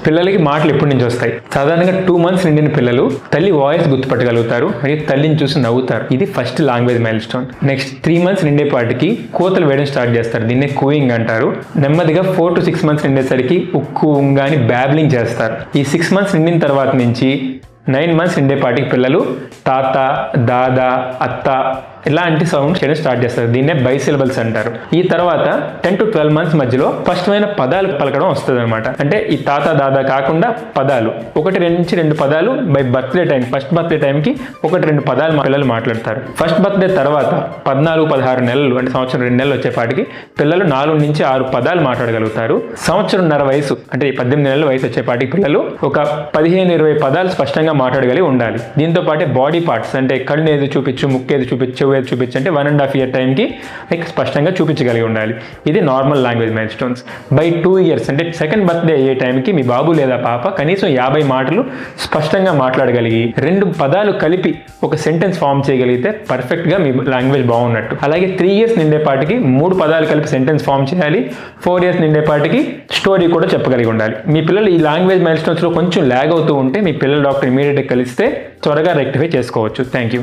పిల్లలకి మాటలు ఎప్పటి నుంచి వస్తాయి? సాధారణంగా 2 months నిండిన పిల్లలు తల్లి వాయిస్ గుర్తుపట్టగలుగుతారు మరియు తల్లిని చూసి నవ్వుతారు. ఇది first language mile stone. Next 3 months నిండేపాటికి కోతలు వేయడం స్టార్ట్ చేస్తారు. దీన్నే కూయింగ్ అంటారు. నెమ్మదిగా 4 to 6 months నిండేసరికి ఉక్కు ఉంగాని బ్యాబ్లింగ్ చేస్తారు. ఈ 6 months నిండిన తర్వాత నుంచి 9 months నిండేపాటికి పిల్లలు తాత, దాదా, అత్త ఇలాంటి సౌండ్ చేయడం స్టార్ట్ చేస్తారు. దీన్నే బైసిలబుల్స్ అంటారు. ఈ తర్వాత 10 to 12 months మధ్యలో స్పష్టమైన పదాలు పలకడం వస్తుంది అనమాట. అంటే ఈ తాత, దాదా కాకుండా పదాలు 1 నుంచి 2 పదాలు by birthday time, first birthday టైంకి 1-2 పదాలు పిల్లలు మాట్లాడతారు. ఫస్ట్ బర్త్డే తర్వాత 14-16 నెలలు అంటే సంవత్సరం 2 నెలలు వచ్చేపాటికి పిల్లలు 4 నుంచి 6 పదాలు మాట్లాడగలుగుతారు. సంవత్సరంన్నర వయసు అంటే 18 నెలల వయసు వచ్చేపాటికి పిల్లలు ఒక 15-20 పదాలు స్పష్టంగా మాట్లాడగలిగి ఉండాలి. దీంతో పాటు బాడీ పార్ట్స్ అంటే కళ్ళు ఏది చూపించు, ముక్కేది చూపించు, చూపించంటే 1.5 year టైంకి స్పష్టంగా చూపించగలిగి ఉండాలి. ఇది normal language mile stones. By 2 years అంటే సెకండ్ బర్త్డే అయ్యే టైంకి మీ బాబు లేదా పాప కనీసం 50 మాటలు స్పష్టంగా మాట్లాడగలిగి 2 పదాలు కలిపి ఒక సెంటెన్స్ ఫామ్ చేయగలిగితే పర్ఫెక్ట్గా మీ లాంగ్వేజ్ బాగున్నట్టు. అలాగే 3 years నిండేపాటికి 3 పదాలు కలిపి సెంటెన్స్ ఫామ్ చేయాలి. 4 years నిండేపాటికి స్టోరీ కూడా చెప్పగలిగి ఉండాలి. మీ పిల్లలు ఈ లాంగ్వేజ్ మైల్ స్టోన్స్లో కొంచెం ల్యాగ్ అవుతూ ఉంటే మీ పిల్లల డాక్టర్ ఇమీడియట్గా కలిస్తే త్వరగా రెక్టిఫై చేసుకోవచ్చు. Thank you.